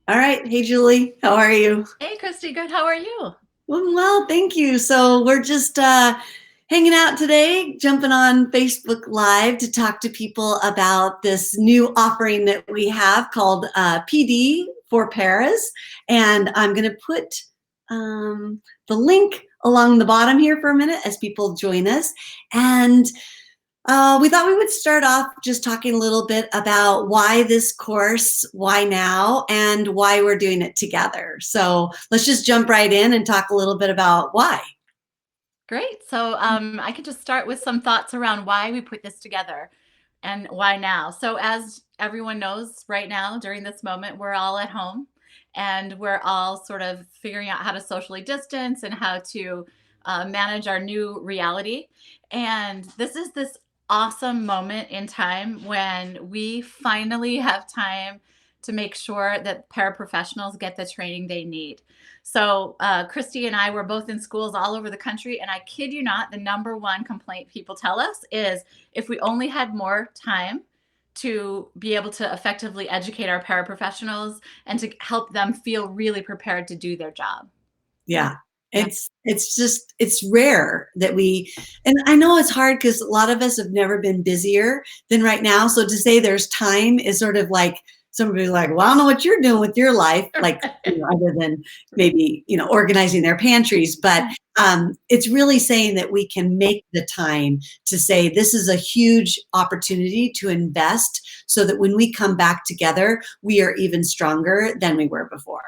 All right. Hey, Julie. How are you? Hey, Kristie, good. How are you? Well, thank you. So we're just hanging out today, jumping on Facebook Live to talk to people about this new offering that we have called PD for Paras. And I'm going to put the link along the bottom here for a minute as people join us. And we thought we would start off just talking a little bit about why this course, why now, and why we're doing it together. So let's just jump right in and talk a little bit about why. Great. So I could just start with some thoughts around why we put this together and why now. So as everyone knows right now, during this moment, we're all at home and we're all sort of figuring out how to socially distance and how to manage our new reality. And this is this awesome moment in time when we finally have time to make sure that paraprofessionals get the training they need. So, Kristie and I were both in schools all over the country, and I kid you not, the number one complaint people tell us is if we only had more time to be able to effectively educate our paraprofessionals and to help them feel really prepared to do their job. Yeah. Yeah. It's rare that and I know it's hard because a lot of us have never been busier than right now. So to say there's time is sort of like somebody's like, well, I don't know what you're doing with your life, like, other than maybe, organizing their pantries. But it's really saying that we can make the time to say this is a huge opportunity to invest so that when we come back together, we are even stronger than we were before.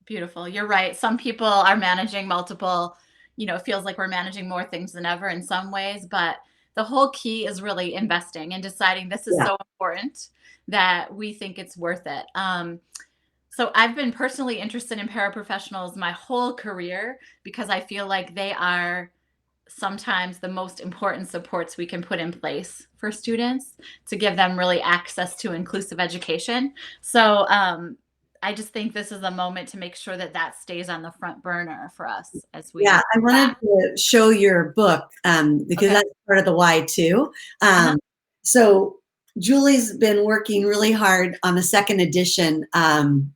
Beautiful. You're right. Some people are managing multiple, it feels like we're managing more things than ever in some ways, but the whole key is really investing and deciding this is Yeah. so important that we think it's worth it. So I've been personally interested in paraprofessionals my whole career because I feel like they are sometimes the most important supports we can put in place for students to give them really access to inclusive education. So I just think this is a moment to make sure that that stays on the front burner for us as Yeah, we I wanted back. to show your book because Okay. that's part of the why too. Uh-huh. So Julie's been working really hard on the second edition, and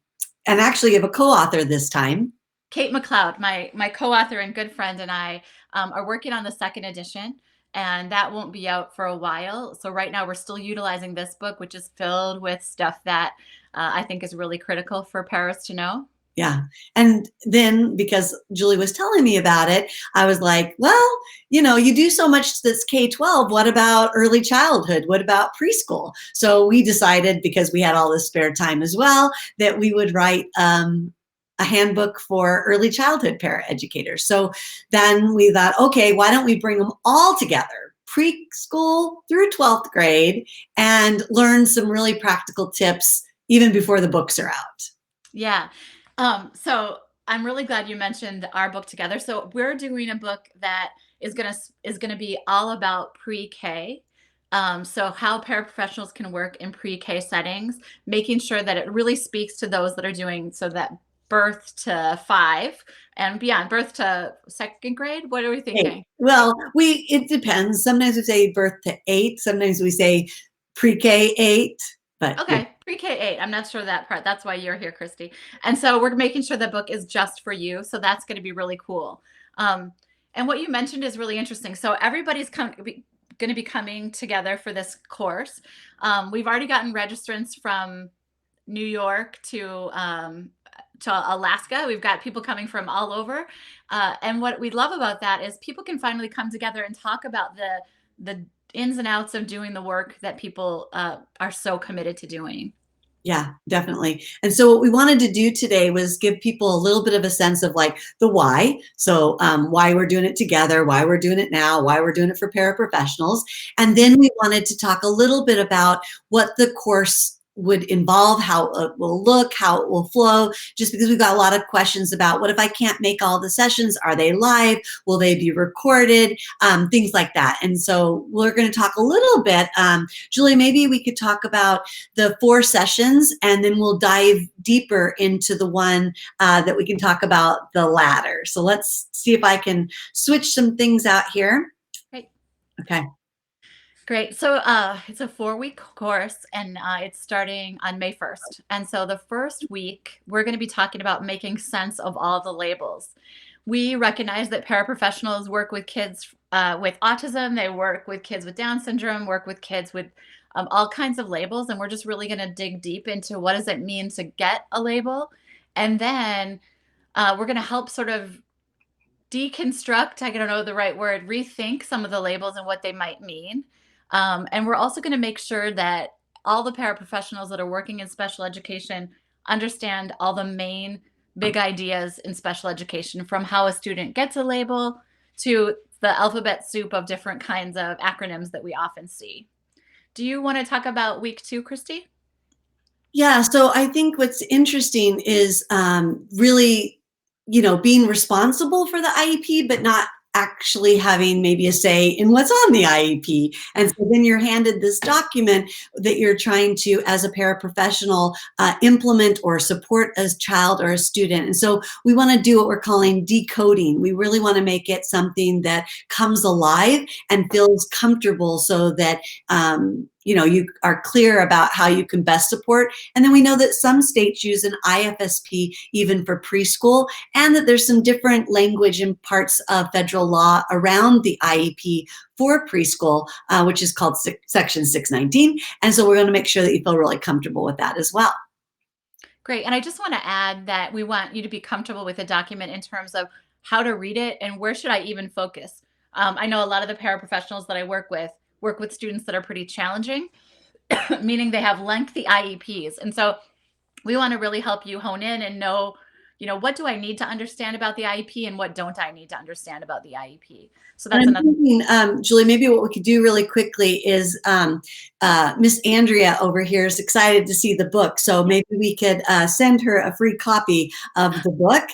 actually have a co-author this time. Kate McLeod, my co-author and good friend, and I are working on the second edition, and that won't be out for a while. So right now we're still utilizing this book, which is filled with stuff that I think is really critical for Paris to know. Yeah. And then because Julie was telling me about it, I was like, well, you do so much that's K-12. What about early childhood? What about preschool? So we decided, because we had all this spare time as well, that we would write a handbook for early childhood paraeducators. So then we thought, okay, why don't we bring them all together, preschool through 12th grade, and learn some really practical tips even before the books are out. Yeah. So I'm really glad you mentioned our book together. So we're doing a book that is gonna be all about pre-K. So how paraprofessionals can work in pre-K settings, making sure that it really speaks to those that are doing so that birth to 5 and beyond, birth to second grade. What are we 8. thinking? Well, it depends. Sometimes we say birth to 8. Sometimes we say pre-K 8. But yeah, Okay, pre-K 8. I'm not sure that part. That's why you're here, Kristie. And so we're making sure the book is just for you. So that's going to be really cool. And what you mentioned is really interesting. So everybody's going to be coming together for this course. We've already gotten registrants from New York to Alaska. We've got people coming from all over. And what we love about that is people can finally come together and talk about the ins and outs of doing the work that people are so committed to doing. yeah, definitely. And so what we wanted to do today was give people a little bit of a sense of like the why. So why we're doing it together, why we're doing it now, why we're doing it for paraprofessionals. And then we wanted to talk a little bit about what the course would involve, how it will look, how it will flow, just because we've got a lot of questions about what if I can't make all the sessions? Are they live? Will they be recorded? Things like that. And so we're going to talk a little bit. Julie, maybe we could talk about the 4 sessions, and then we'll dive deeper into the one that we can talk about the latter. So let's see if I can switch some things out here. Right. Okay. Great. So it's a 4-week course, and it's starting on May 1st. And so the first week, we're going to be talking about making sense of all the labels. We recognize that paraprofessionals work with kids with autism, they work with kids with Down syndrome, work with kids with all kinds of labels. And we're just really going to dig deep into what does it mean to get a label. And then we're going to help sort of deconstruct, I don't know the right word, rethink some of the labels and what they might mean. And we're also going to make sure that all the paraprofessionals that are working in special education understand all the main big ideas in special education, from how a student gets a label to the alphabet soup of different kinds of acronyms that we often see. Do you want to talk about week 2, Kristie? Yeah, so I think what's interesting is really, being responsible for the IEP, but not actually having maybe a say in what's on the IEP. And so then you're handed this document that you're trying to, as a paraprofessional, implement or support a child or a student. And so we want to do what we're calling decoding. We really want to make it something that comes alive and feels comfortable, so that you are clear about how you can best support. And then we know that some states use an IFSP even for preschool, and that there's some different language in parts of federal law around the IEP for preschool, which is called Section 619. And so we're going to make sure that you feel really comfortable with that as well. Great. And I just want to add that we want you to be comfortable with the document in terms of how to read it and where should I even focus. I know a lot of the paraprofessionals that I work with students that are pretty challenging, meaning they have lengthy IEPs. And so we want to really help you hone in and know, what do I need to understand about the IEP and what don't I need to understand about the IEP? So that's another thinking, Julie, maybe what we could do really quickly is Miss Andrea over here is excited to see the book. So maybe we could send her a free copy of the book.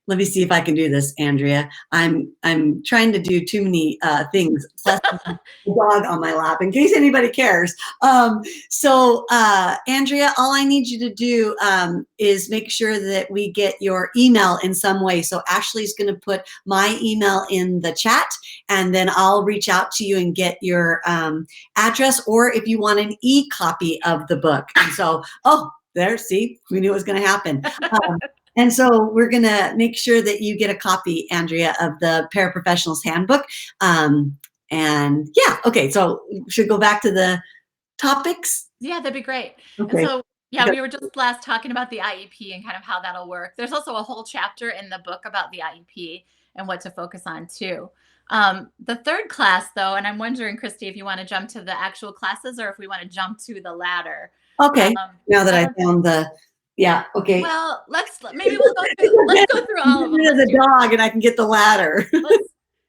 Let me see if I can do this, Andrea. I'm trying to do too many things, plus the dog on my lap, in case anybody cares. So Andrea, all I need you to do is make sure that we get your email in some way. So Ashley's going to put my email in the chat, and then I'll reach out to you and get your address, or if you want an e-copy of the book. And so, there, see, we knew it was going to happen. And so we're going to make sure that you get a copy, Andrea, of the Paraprofessionals Handbook. And yeah, okay, so we should go back to the topics. Yeah, that'd be great. Okay. And so, yeah, we were just last talking about the IEP and kind of how that'll work. There's also a whole chapter in the book about the IEP and what to focus on too. The third class, though, and I'm wondering, Kristie, if you want to jump to the actual classes or if we want to jump to the ladder. Okay, now that I found the... Yeah. Okay. Well, maybe we'll go through. Let's go through all of them. The dog, and I can get the ladder.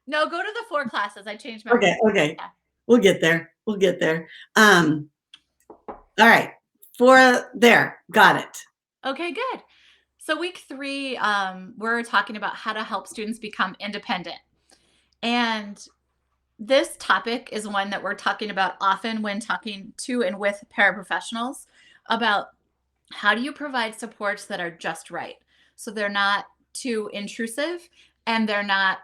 No, go to the 4 classes. I changed my. Okay. Yeah. We'll get there. All right. 4 there. Got it. Okay. Good. So week 3, we're talking about how to help students become independent, and this topic is one that we're talking about often when talking to and with paraprofessionals about. How do you provide supports that are just right? So they're not too intrusive and they're not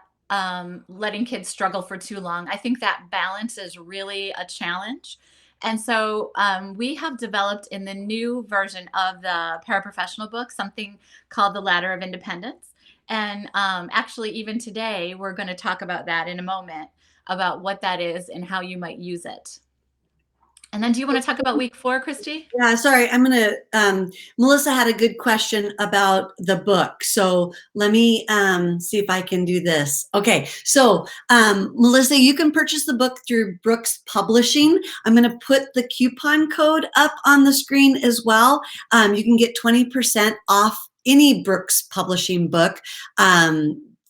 letting kids struggle for too long. I think that balance is really a challenge. And so we have developed in the new version of the paraprofessional book something called the Ladder of Independence. And actually, even today, we're going to talk about that in a moment, about what that is and how you might use it. And then do you want to talk about week 4, Kristie? Yeah, sorry. I'm going to, Melissa had a good question about the book. So let me see if I can do this. Okay. So Melissa, you can purchase the book through Brooks Publishing. I'm going to put the coupon code up on the screen as well. You can get 20% off any Brooks Publishing book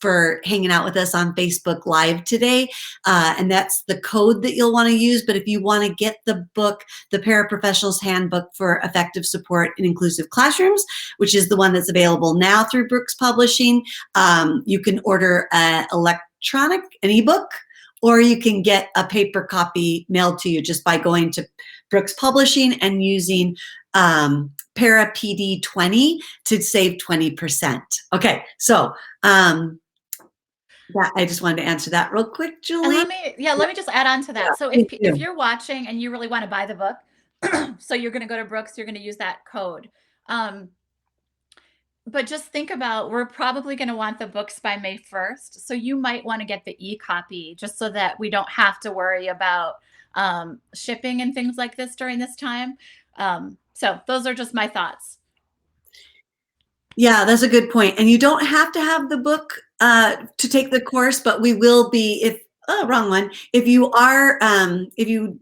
for hanging out with us on Facebook Live today. And that's the code that you'll want to use. But if you want to get the book, the Paraprofessionals Handbook for Effective Support in Inclusive Classrooms, which is the one that's available now through Brooks Publishing, you can order an ebook, or you can get a paper copy mailed to you just by going to Brooks Publishing and using ParaPD20 to save 20%. Okay, so that, I just wanted to answer that real quick, And Julie. let me just add on to Yeah, that. So thank if you. you're watching and you really want to buy the book, so you're going to go to Brooks, you're going to use that code. Um, but just think about, we're probably going to want the books by May 1st. So you might want to get the e-copy just so that we don't have to worry about shipping and things like this during this time. So those are just my thoughts. Yeah, that's a good point. And you don't have to have the book to take the course, but we will be, if, oh, wrong one. If you are, if you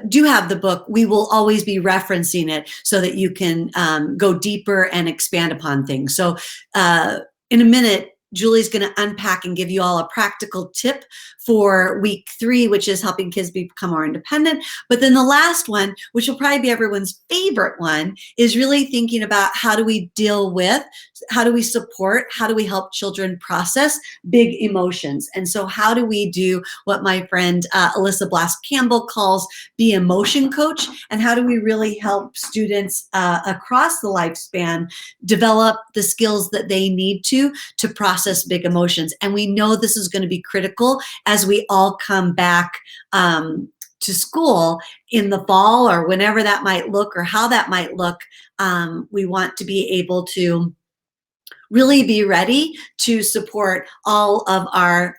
do have the book, we will always be referencing it so that you can go deeper and expand upon things. So in a minute, Julie's going to unpack and give you all a practical tip for week 3, which is helping kids become more independent. But then the last one, which will probably be everyone's favorite one, is really thinking about how do we deal with, how do we support, how do we help children process big emotions? And so how do we do what my friend Alyssa Blast-Campbell calls be emotion coach? And how do we really help students across the lifespan develop the skills that they need to process big emotions? And we know this is going to be critical as we all come back to school in the fall or whenever that might look or how that might look. We want to be able to really be ready to support all of our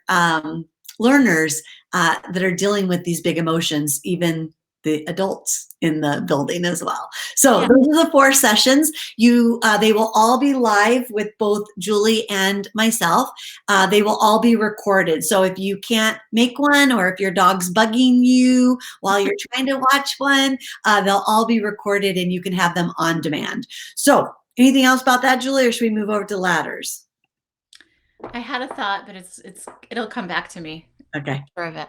learners that are dealing with these big emotions, even the adults in the building as well. So Yeah. those are the 4 sessions. They will all be live with both Julie and myself. They will all be recorded. So if you can't make one, or if your dog's bugging you while you're trying to watch one, they'll all be recorded and you can have them on demand. So anything else about that, Julie, or should we move over to ladders? I had a thought, but it'll come back to me. Okay. Sure of it.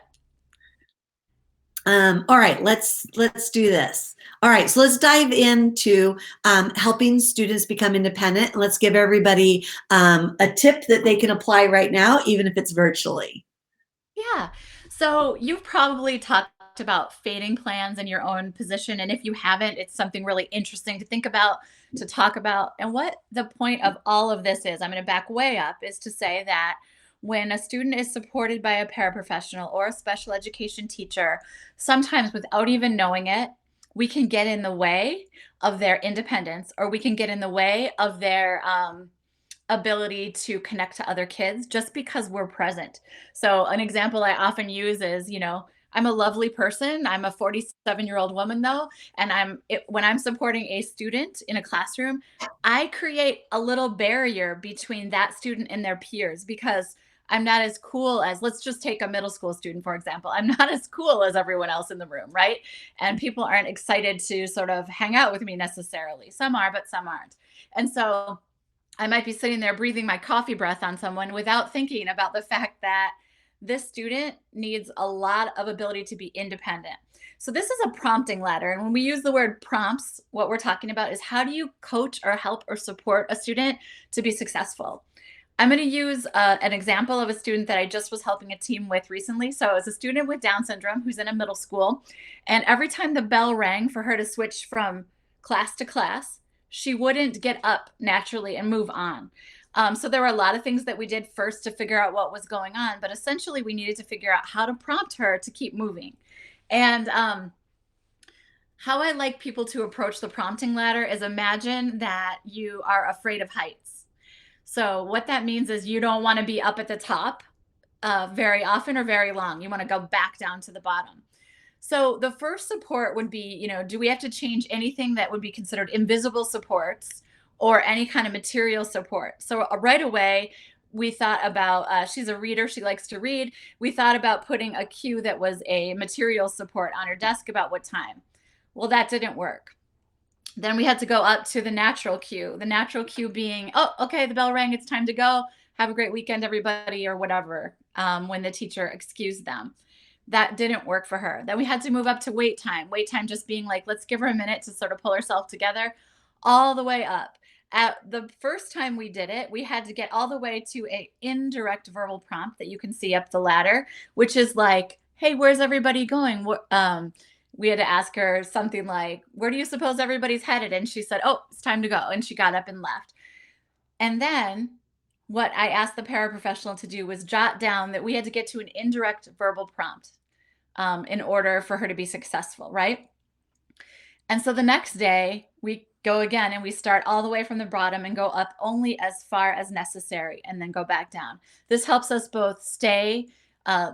All right, let's do this. All right, so let's dive into helping students become independent. And let's give everybody a tip that they can apply right now, even if it's virtually. Yeah. So you've probably talked about fading plans in your own position. And if you haven't, it's something really interesting to think about, to talk about. And what the point of all of this is, I'm going to back way up, is to say that when a student is supported by a paraprofessional or a special education teacher, sometimes without even knowing it, we can get in the way of their independence, or we can get in the way of their ability to connect to other kids just because we're present. So an example I often use is, I'm a lovely person. I'm a 47-year-old woman though, and when I'm supporting a student in a classroom, I create a little barrier between that student and their peers because I'm not as cool as, let's just take a middle school student, for example. I'm not as cool as everyone else in the room, right? And people aren't excited to sort of hang out with me necessarily. Some are, but some aren't. And so I might be sitting there breathing my coffee breath on someone without thinking about the fact that this student needs a lot of ability to be independent. So this is a prompting ladder. And when we use the word prompts, what we're talking about is how do you coach or help or support a student to be successful? I'm going to use an example of a student that I just was helping a team with recently. So it's a student with Down syndrome who's in a middle school. And every time the bell rang for her to switch from class to class, she wouldn't get up naturally and move on. So there were a lot of things that we did first to figure out what was going on, but essentially we needed to figure out how to prompt her to keep moving. And how I like people to approach the prompting ladder is, imagine that you are afraid of heights. So what that means is you don't want to be up at the top very often or very long. You want to go back down to the bottom. So the first support would be, do we have to change anything that would be considered invisible supports or any kind of material support? So right away, we thought about, she's a reader, she likes to read. We thought about putting a cue that was a material support on her desk about what time. Well, that didn't work. Then we had to go up to the natural cue being, oh, okay, the bell rang, it's time to go. Have a great weekend, everybody, or whatever, when the teacher excused them. That didn't work for her. Then we had to move up to wait time just being like, let's give her a minute to sort of pull herself together, all the way up. At the first time we did it, we had to get all the way to an indirect verbal prompt that you can see up the ladder, which is like, hey, where's everybody going? We had to ask her something like, where do you suppose everybody's headed? And she said, oh, it's time to go. And she got up and left. And then what I asked the paraprofessional to do was jot down that we had to get to an indirect verbal prompt in order for her to be successful, right? And so the next day, we go again and we start all the way from the bottom and go up only as far as necessary and then go back down. This helps us both stay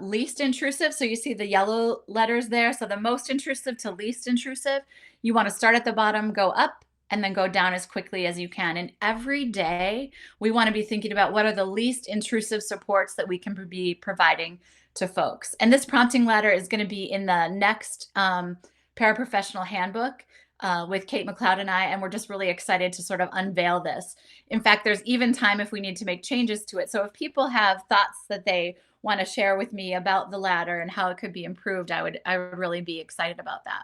least intrusive. So you see the yellow letters there. So the most intrusive to least intrusive. You want to start at the bottom, go up, and then go down as quickly as you can. And every day, we want to be thinking about what are the least intrusive supports that we can be providing to folks. And this prompting ladder is going to be in the next paraprofessional handbook with Kate McLeod and I, and we're just really excited to sort of unveil this. In fact, there's even time if we need to make changes to it. So if people have thoughts that they want to share with me about the ladder and how it could be improved, I would really be excited about that.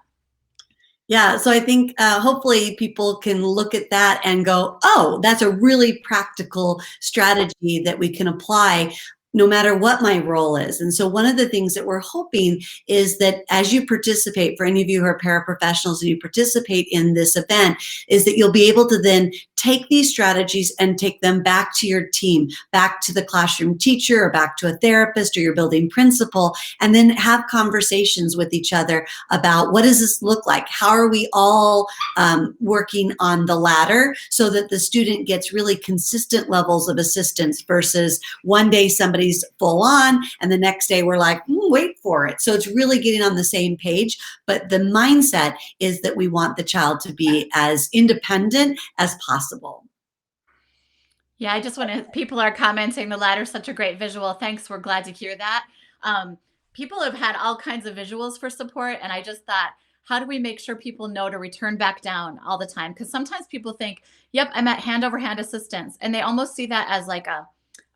Yeah, so I think hopefully people can look at that and go, oh, that's a really practical strategy that we can apply no matter what my role is. And so one of the things that we're hoping is that as you participate, for any of you who are paraprofessionals and you participate in this event, is that you'll be able to then take these strategies and take them back to your team, back to the classroom teacher or back to a therapist or your building principal, and then have conversations with each other about what does this look like? How are we all working on the ladder so that the student gets really consistent levels of assistance versus one day somebody's full on and the next day we're like, wait for it. So it's really getting on the same page, but the mindset is that we want the child to be as independent as possible. Yeah, I just want to, people are commenting the ladder's such a great visual. Thanks. We're glad to hear that. People have had all kinds of visuals for support. And I just thought, how do we make sure people know to return back down all the time? Because sometimes people think, yep, I'm at hand over hand assistance. And they almost see that as like a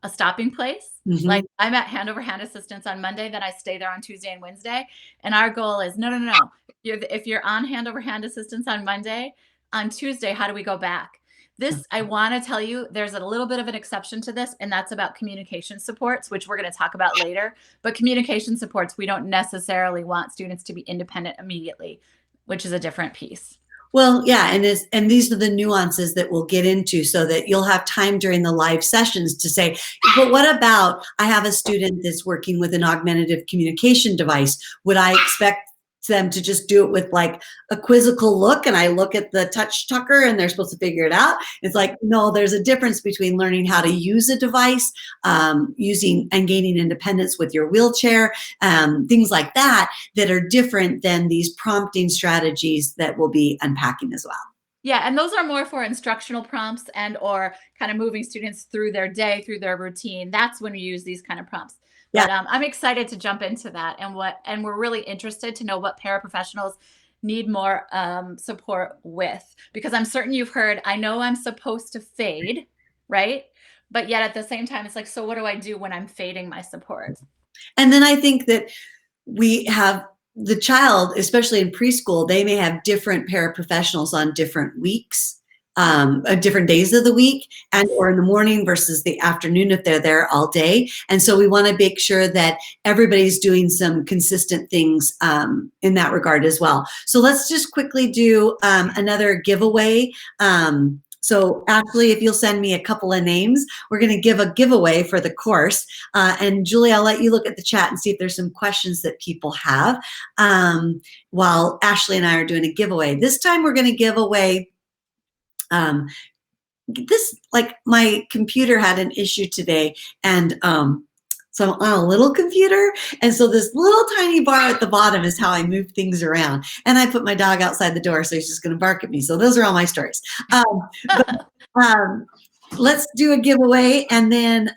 stopping place. Mm-hmm. Like I'm at hand over hand assistance on Monday, then I stay there on Tuesday and Wednesday. And our goal is no. If you're on hand over hand assistance on Monday, on Tuesday, how do we go back? This, I want to tell you, there's a little bit of an exception to this, and that's about communication supports, which we're going to talk about later. But communication supports, we don't necessarily want students to be independent immediately, which is a different piece. Well, yeah, and these are the nuances that we'll get into so that you'll have time during the live sessions to say, but what about I have a student that's working with an augmentative communication device? Would I expect them to just do it with like a quizzical look and I look at the touch tucker and they're supposed to figure it out? It's like, no, there's a difference between learning how to use a device, using and gaining independence with your wheelchair, things like that are different than these prompting strategies that we'll be unpacking as well. Yeah, and those are more for instructional prompts and or kind of moving students through their day, through their routine. That's when we use these kind of prompts. Yeah. But I'm excited to jump into that and we're really interested to know what paraprofessionals need more support with, because I'm certain you've heard, I know I'm supposed to fade, right? But yet at the same time, it's like, so what do I do when I'm fading my support? And then I think that we have the child, especially in preschool, they may have different paraprofessionals on different weeks. Different days of the week and or in the morning versus the afternoon if they're there all day. And so we want to make sure that everybody's doing some consistent things in that regard as well. So let's just quickly do another giveaway. So Ashley, if you'll send me a couple of names, we're going to give a giveaway for the course. And Julie, I'll let you look at the chat and see if there's some questions that people have while Ashley and I are doing a giveaway. This time we're going to give away this, like my computer had an issue today and so I'm on a little computer and so this little tiny bar at the bottom is how I move things around, and I put my dog outside the door so he's just going to bark at me. So those are all my stories. Let's do a giveaway and then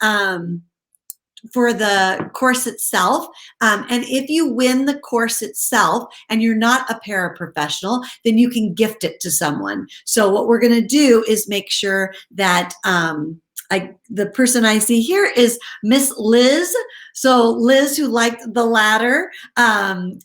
for the course itself. And if you win the course itself and you're not a paraprofessional, then you can gift it to someone. So what we're going to do is make sure that the person I see here is Miss Liz. So Liz, who liked the ladder,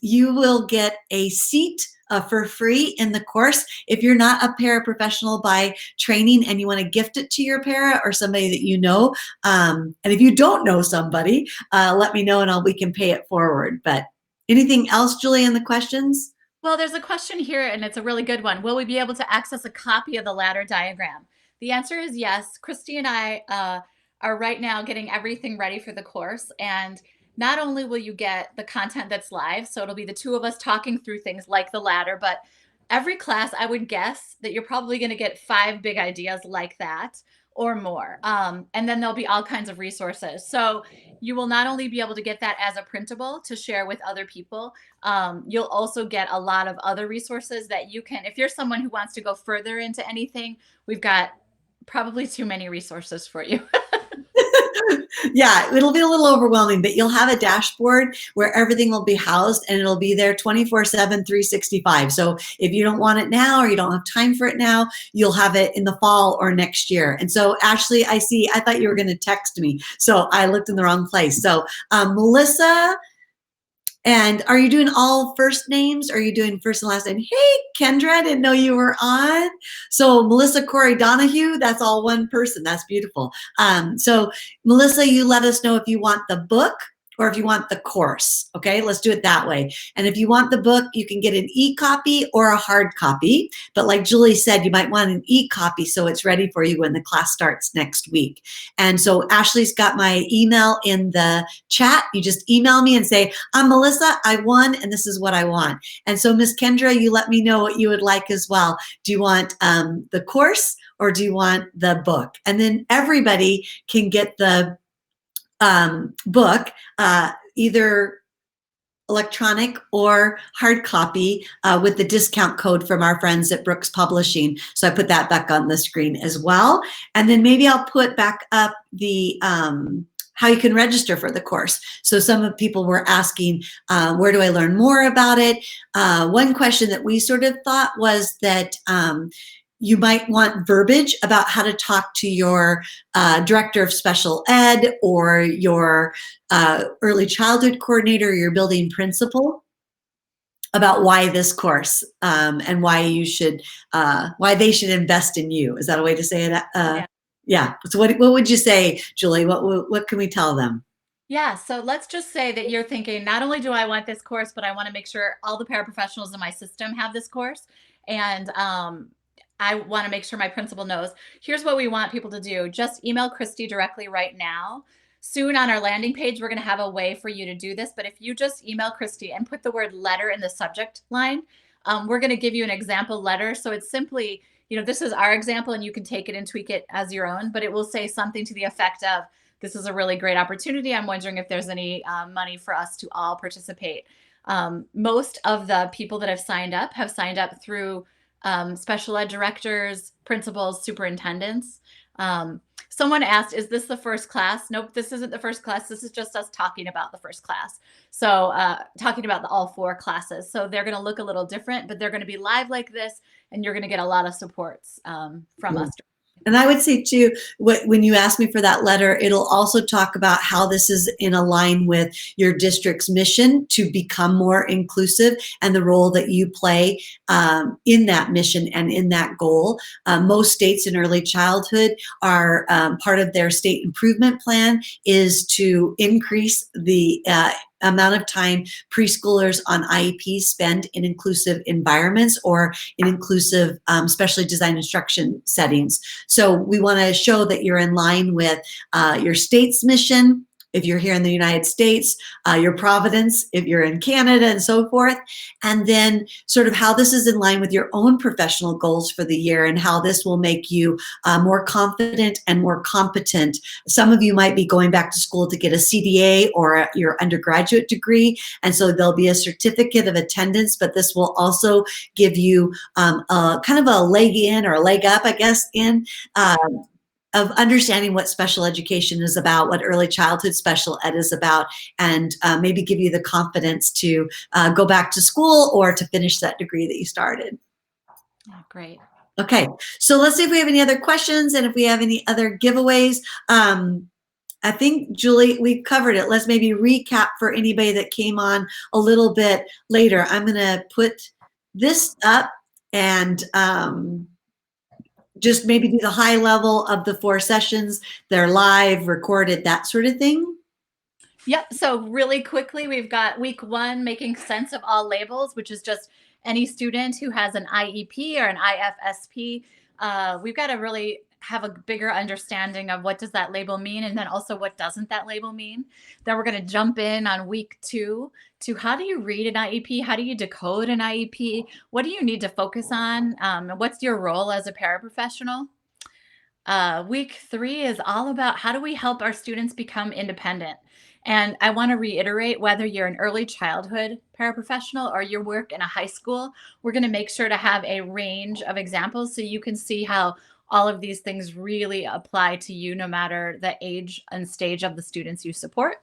you will get a seat for free in the course. If you're not a paraprofessional by training and you want to gift it to your para or somebody that you know, and if you don't know somebody, let me know and we can pay it forward. But anything else, Julie, in the questions? Well, there's a question here and it's a really good one. Will we be able to access a copy of the ladder diagram? The answer is yes. Kristie and I are right now getting everything ready for the course. And not only will you get the content that's live, so it'll be the two of us talking through things like the ladder, but every class, I would guess that you're probably going to get 5 big ideas like that or more. And then there'll be all kinds of resources. So you will not only be able to get that as a printable to share with other people, you'll also get a lot of other resources that you can, if you're someone who wants to go further into anything, we've got probably too many resources for you. Yeah, it'll be a little overwhelming, but you'll have a dashboard where everything will be housed, and it'll be there 24/7, 365. So if you don't want it now or you don't have time for it now, you'll have it in the fall or next year. And so, Ashley, I thought you were going to text me. So I looked in the wrong place. So Melissa, and are you doing all first names? Or are you doing first and last name? Hey, Kendra, I didn't know you were on. So Melissa Corey Donahue, that's all one person. That's beautiful. So Melissa, you let us know if you want the book or if you want the course. Okay, let's do it that way. And if you want the book, you can get an e-copy or a hard copy. But like Julie said, you might want an e-copy so it's ready for you when the class starts next week. And so Ashley's got my email in the chat. You just email me and say, I'm Melissa, I won, and this is what I want. And so Miss Kendra, you let me know what you would like as well. Do you want the course or do you want the book? And then everybody can get the book, either electronic or hard copy with the discount code from our friends at Brooks Publishing. So I put that back on the screen as well. And then maybe I'll put back up the how you can register for the course. So some of people were asking, where do I learn more about it? One question that we sort of thought was that you might want verbiage about how to talk to your director of special ed or your early childhood coordinator or your building principal about why this course and why you should, why they should invest in you. Is that a way to say it? Yeah. So what would you say, Julie? What can we tell them? Yeah, so let's just say that you're thinking, not only do I want this course, but I want to make sure all the paraprofessionals in my system have this course. And I want to make sure my principal knows. Here's what we want people to do. Just email Kristie directly right now. Soon on our landing page, we're going to have a way for you to do this. But if you just email Kristie and put the word letter in the subject line, we're going to give you an example letter. So it's simply, this is our example and you can take it and tweak it as your own, but it will say something to the effect of, this is a really great opportunity. I'm wondering if there's any money for us to all participate. Most of the people that have signed up through special ed directors, principals, superintendents. Someone asked, is this the first class? Nope, this isn't the first class. This is just us talking about the first class. So talking about all 4 classes. So they're going to look a little different, but they're going to be live like this, and you're going to get a lot of supports from us. And I would say too, when you ask me for that letter, it'll also talk about how this is in align with your district's mission to become more inclusive and the role that you play in that mission and in that goal. Most states in early childhood are part of their state improvement plan is to increase the amount of time preschoolers on IEP spend in inclusive environments or in inclusive specially designed instruction settings. So we want to show that you're in line with your state's mission, if you're here in the United States, your providence, if you're in Canada and so forth, and then sort of how this is in line with your own professional goals for the year and how this will make you more confident and more competent. Some of you might be going back to school to get a CDA or your undergraduate degree, and so there'll be a certificate of attendance, but this will also give you a kind of a leg in or a leg up, I guess, in of understanding what special education is about, what early childhood special ed is about, and maybe give you the confidence to go back to school or to finish that degree that you started. Oh, great. Okay, so let's see if we have any other questions and if we have any other giveaways. I think, Julie, we covered it. Let's maybe recap for anybody that came on a little bit later. I'm going to put this up and just maybe do the high level of the 4 sessions. They're live, recorded, that sort of thing. Yep. So really quickly, we've got week 1, making sense of all labels, which is just any student who has an IEP or an IFSP. We've got a really have a bigger understanding of what does that label mean, and then also what doesn't that label mean. Then we're going to jump in on week 2 to how do you read an IEP? How do you decode an IEP? What do you need to focus on? What's your role as a paraprofessional? Week 3 is all about how do we help our students become independent. And I want to reiterate, whether you're an early childhood paraprofessional or you work in a high school, we're going to make sure to have a range of examples so you can see how all of these things really apply to you, no matter the age and stage of the students you support.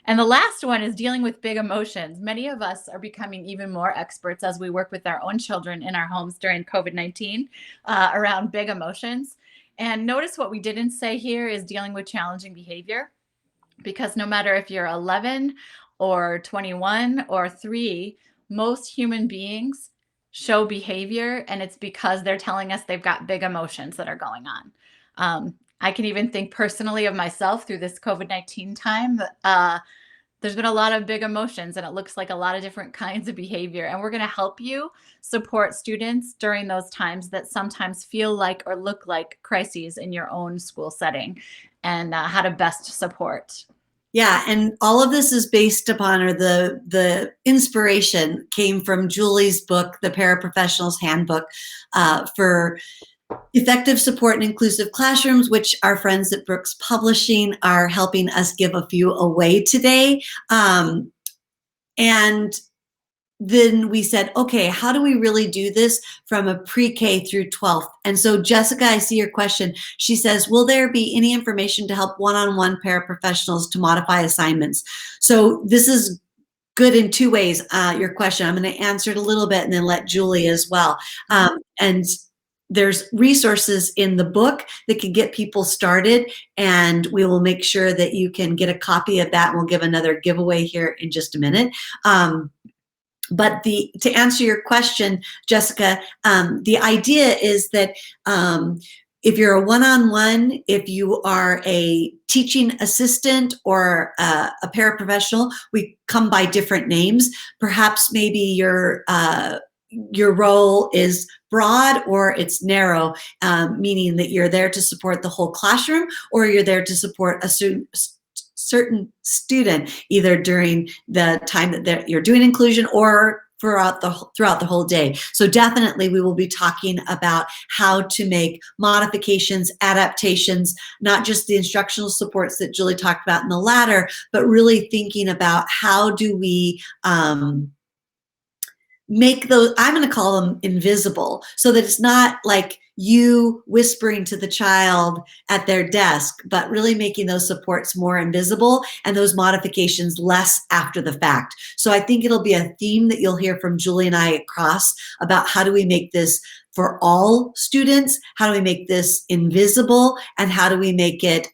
And the last one is dealing with big emotions. Many of us are becoming even more experts as we work with our own children in our homes during COVID-19 around big emotions. And notice what we didn't say here is dealing with challenging behavior, because no matter if you're 11 or 21 or 3, most human beings show behavior, and it's because they're telling us they've got big emotions that are going on. I can even think personally of myself through this COVID-19 time. There's been a lot of big emotions, and it looks like a lot of different kinds of behavior. And we're going to help you support students during those times that sometimes feel like or look like crises in your own school setting, and how to best support. Yeah, and all of this is based upon, or the inspiration came from Julie's book, The Paraprofessionals Handbook for Effective Support in Inclusive Classrooms, which our friends at Brooks Publishing are helping us give a few away today. And then we said, okay, how do we really do this from a pre-K through 12th? And so Jessica, I see your question. She says, will there be any information to help one-on-one paraprofessionals to modify assignments? So this is good in 2 ways, your question. I'm going to answer it a little bit and then let Julie as well. And there's resources in the book that can get people started, and we will make sure that you can get a copy of that. We'll give another giveaway here in just a minute. But to answer your question, Jessica, the idea is that if you're a one-on-one, if you are a teaching assistant or a paraprofessional, we come by different names. Perhaps maybe your role is broad or it's narrow, meaning that you're there to support the whole classroom, or you're there to support a certain student, either during the time that you're doing inclusion or throughout the whole day. So definitely we will be talking about how to make modifications, adaptations, not just the instructional supports that Julie talked about in the ladder, but really thinking about how do we make those, I'm going to call them invisible, so that it's not like you whispering to the child at their desk, but really making those supports more invisible and those modifications less after the fact. So I think it'll be a theme that you'll hear from Julie and I across about how do we make this for all students, how do we make this invisible, and how do we make it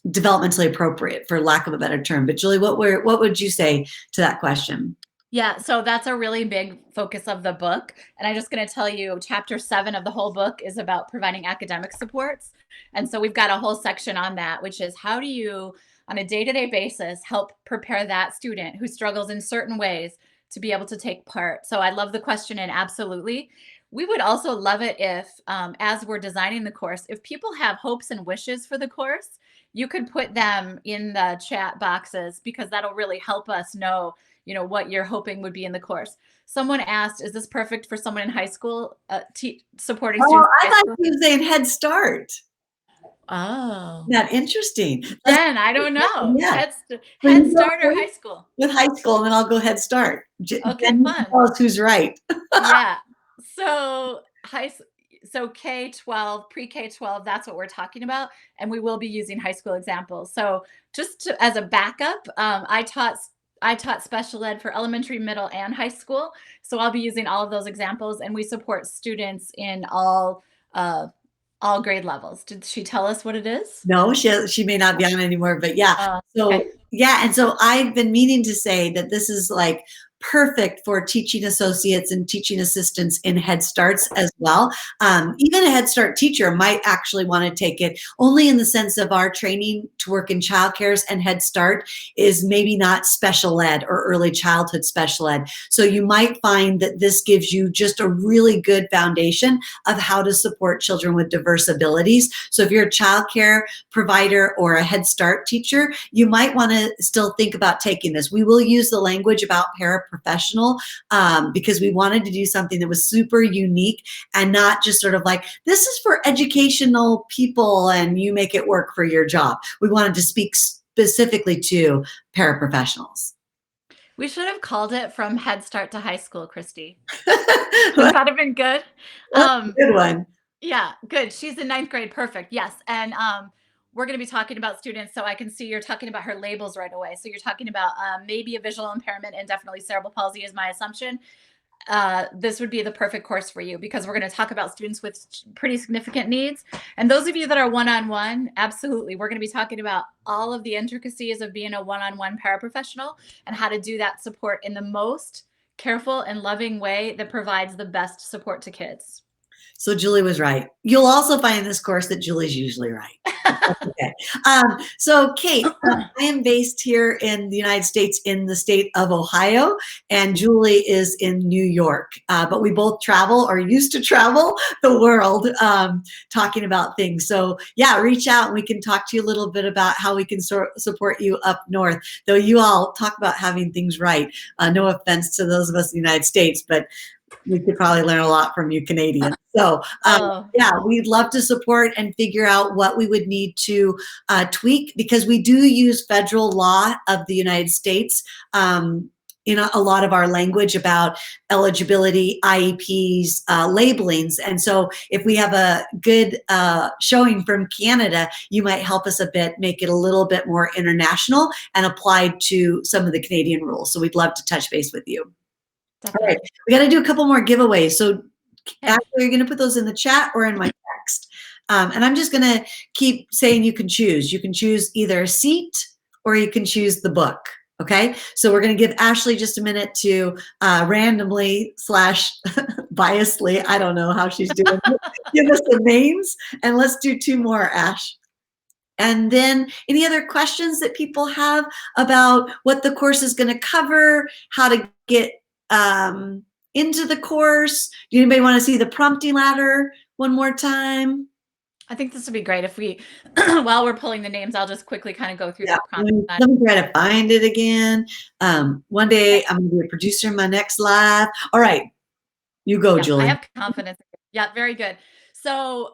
developmentally appropriate, for lack of a better term. But Julie, what would you say to that question? Yeah, so that's a really big focus of the book. And I'm just going to tell you, chapter 7 of the whole book is about providing academic supports. And so we've got a whole section on that, which is how do you, on a day-to-day basis, help prepare that student who struggles in certain ways to be able to take part. So I love the question, and absolutely. We would also love it if, as we're designing the course, if people have hopes and wishes for the course, you could put them in the chat boxes, because that'll really help us know what you're hoping would be in the course. Someone asked, is this perfect for someone in high school, supporting students? I thought you were saying Head Start. Oh. Isn't that interesting? Then I don't know. Yeah. Head Start or high school? With high school, and then I'll go Head Start. Okay, fun. Tell us who's right. Yeah. So K-12, pre-K-12, that's what we're talking about. And we will be using high school examples. So just as a backup, I taught special ed for elementary, middle, and high school. So I'll be using all of those examples, and we support students in all grade levels. Did she tell us what it is? No, she may not be on anymore, but yeah. Okay. Yeah, and so I've been meaning to say that this is like perfect for teaching associates and teaching assistants in Head Starts as well. Even a Head Start teacher might actually want to take it, only in the sense of our training to work in childcares and Head Start is maybe not special ed or early childhood special ed. So you might find that this gives you just a really good foundation of how to support children with diverse abilities. So if you're a childcare provider or a Head Start teacher, you might want to still think about taking this. We will use the language about paraprofessional because we wanted to do something that was super unique and not just sort of like, this is for educational people and you make it work for your job. We wanted to speak specifically to paraprofessionals. We should have called it From Head Start to High School, Kristie. Would that have been good? That's a good one. Yeah, good. She's in 9th grade. Perfect. Yes. And we're going to be talking about students. So I can see you're talking about her labels right away. So you're talking about maybe a visual impairment and definitely cerebral palsy is my assumption. This would be the perfect course for you because we're going to talk about students with pretty significant needs. And those of you that are one-on-one, absolutely. We're going to be talking about all of the intricacies of being a one-on-one paraprofessional and how to do that support in the most careful and loving way that provides the best support to kids. So Julie was right. You'll also find in this course that Julie's usually right. Okay. So Kate, I am based here in the United States in the state of Ohio, and Julie is in New York. But we both travel or used to travel the world talking about things. So yeah, reach out and we can talk to you a little bit about how we can support you up north. Though you all talk about having things right. No offense to those of us in the United States, but we could probably learn a lot from you Canadians. So yeah, we'd love to support and figure out what we would need to tweak, because we do use federal law of the United States in a lot of our language about eligibility, IEPs, labelings. And so if we have a good showing from Canada, you might help us a bit, make it a little bit more international and applied to some of the Canadian rules. So we'd love to touch base with you. Definitely. All right, we got to do a couple more giveaways. So actually, you're going to put those in the chat or in my text. And I'm just going to keep saying you can choose. You can choose either a seat or you can choose the book. Okay, so we're going to give Ashley just a minute to randomly / biasedly, I don't know how she's doing it, give us the names, and let's do 2 more, Ash. And then any other questions that people have about what the course is going to cover, how to get into the course? Do anybody want to see the prompting ladder one more time? I think this would be great if we, while we're pulling the names, I'll just quickly kind of go through the prompting ladder. Let me try to find it again. One day I'm going to be a producer in my next live. All right, you go, Julie. I have confidence. Yeah, very good. So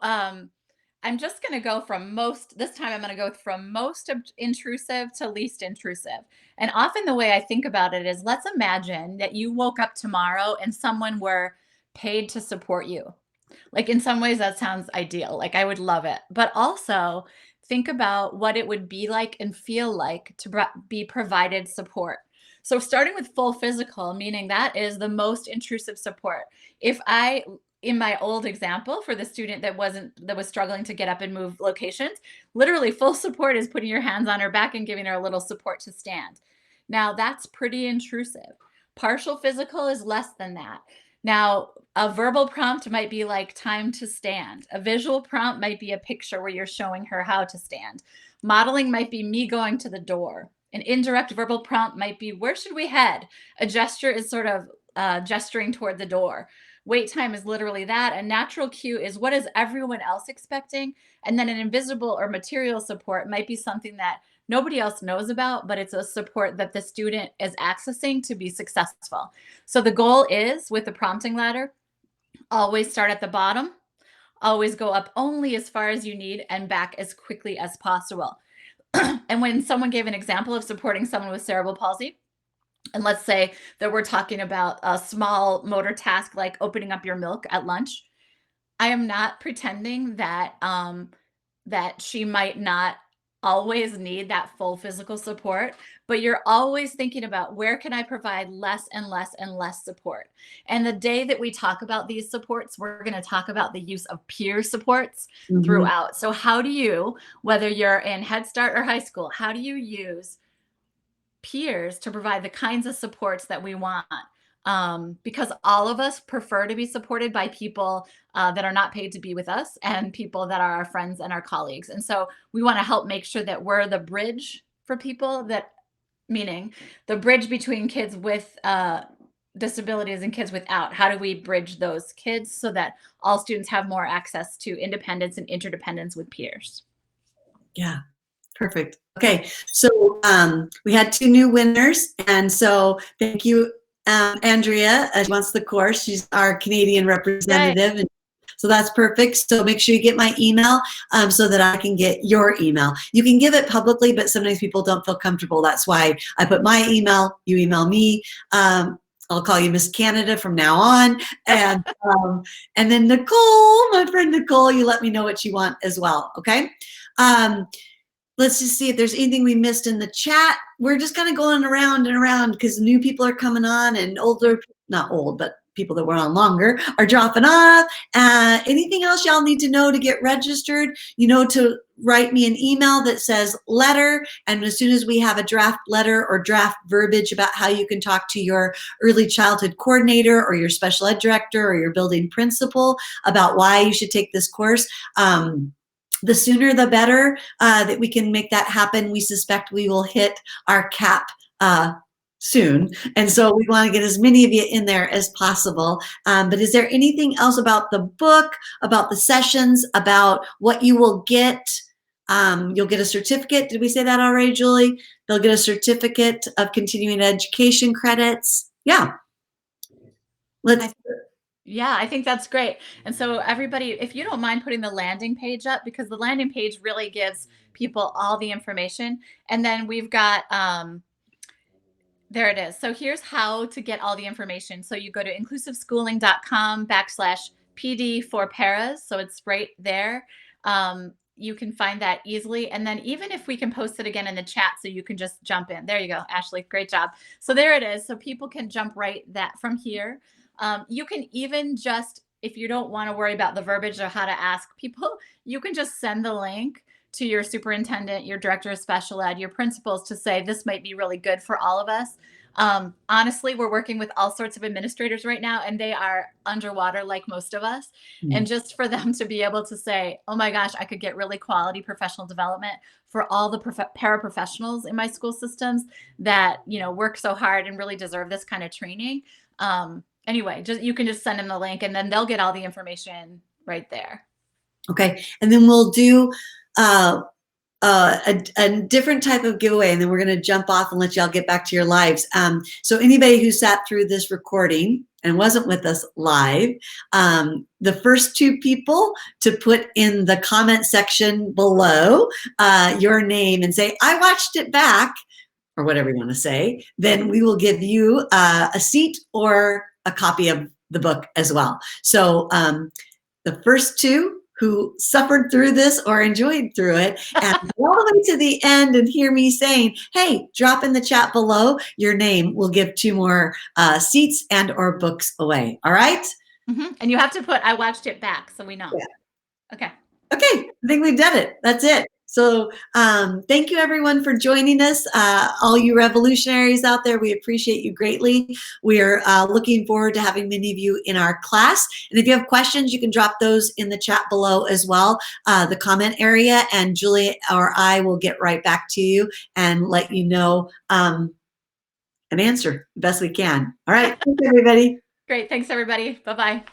I'm just going to go from this time I'm going to go from most intrusive to least intrusive. And often the way I think about it is, let's imagine that you woke up tomorrow and someone were paid to support you. Like, in some ways that sounds ideal. Like, I would love it. But also think about what it would be like and feel like to be provided support. So starting with full physical, meaning that is the most intrusive support. In my old example for the student that was struggling to get up and move locations, literally full support is putting your hands on her back and giving her a little support to stand. Now that's pretty intrusive. Partial physical is less than that. Now, a verbal prompt might be like time to stand. A visual prompt might be a picture where you're showing her how to stand. Modeling might be me going to the door. An indirect verbal prompt might be, where should we head? A gesture is sort of gesturing toward the door. Wait time is literally that. A natural cue is, what is everyone else expecting? And then an invisible or material support might be something that nobody else knows about, but it's a support that the student is accessing to be successful. So the goal is, with the prompting ladder, always start at the bottom, always go up only as far as you need and back as quickly as possible. And when someone gave an example of supporting someone with cerebral palsy, and let's say that we're talking about a small motor task like opening up your milk at lunch, I am not pretending that that she might not always need that full physical support, but you're always thinking about, where can I provide less and less and less support? And the day that we talk about these supports, we're going to talk about the use of peer supports throughout. So how do you, whether you're in Head Start or high school, how do you use peers to provide the kinds of supports that we want. Because all of us prefer to be supported by people that are not paid to be with us and people that are our friends and our colleagues. And so we want to help make sure that we're the bridge for people that, meaning the bridge between kids with disabilities and kids without. How do we bridge those kids so that all students have more access to independence and interdependence with peers? Yeah. Perfect. Okay. So we had 2 new winners. And so thank you, Andrea. She wants the course. She's our Canadian representative. And so that's perfect. So make sure you get my email so that I can get your email. You can give it publicly, but sometimes people don't feel comfortable. That's why I put my email. You email me. I'll call you Miss Canada from now on. And then Nicole, my friend Nicole, you let me know what you want as well. Okay. Let's just see if there's anything we missed in the chat. We're just kind of going around and around because new people are coming on and older, not old, but people that were on longer are dropping off. Anything else y'all need to know to get registered? You know, to write me an email that says letter. And as soon as we have a draft letter or draft verbiage about how you can talk to your early childhood coordinator or your special ed director or your building principal about why you should take this course, the sooner the better that we can make that happen. We suspect we will hit our cap soon. And so we want to get as many of you in there as possible. But is there anything else about the book, about the sessions, about what you will get? You'll get a certificate. Did we say that already, Julie? They'll get a certificate of continuing education credits. Yeah. Yeah, I think that's great. And so everybody, if you don't mind putting the landing page up, because the landing page really gives people all the information. And then we've got, there it is. So here's how to get all the information. So you go to inclusivschooling.com/PD for paras. So it's right there. You can find that easily. And then even if we can post it again in the chat, so you can just jump in. There you go, Ashley. Great job. So there it is. So people can jump right that from here. You can even just, if you don't want to worry about the verbiage or how to ask people, you can just send the link to your superintendent, your director of special ed, your principals to say, this might be really good for all of us. Honestly, we're working with all sorts of administrators right now, and they are underwater like most of us. Mm-hmm. And just for them to be able to say, oh my gosh, I could get really quality professional development for all the paraprofessionals in my school systems that, you know, work so hard and really deserve this kind of training. Anyway, you can just send them the link and then they'll get all the information right there. Okay. And then we'll do a different type of giveaway, and then we're going to jump off and let y'all get back to your lives. So anybody who sat through this recording and wasn't with us live, the first 2 people to put in the comment section below your name and say, I watched it back, or whatever you want to say, then we will give you a seat or a copy of the book as well. So the first 2 who suffered through this or enjoyed through it and all the way to the end and hear me saying, hey, drop in the chat below your name. We'll give 2 more seats and or books away. All right? Mm-hmm. And you have to put, I watched it back, so we know. Yeah. Okay. Okay. I think we've done it. That's it. So thank you, everyone, for joining us. All you revolutionaries out there, we appreciate you greatly. We are looking forward to having many of you in our class. And if you have questions, you can drop those in the chat below as well, the comment area, and Julie or I will get right back to you and let you know an answer the best we can. All right. Thanks, everybody. Great. Thanks, everybody. Bye-bye.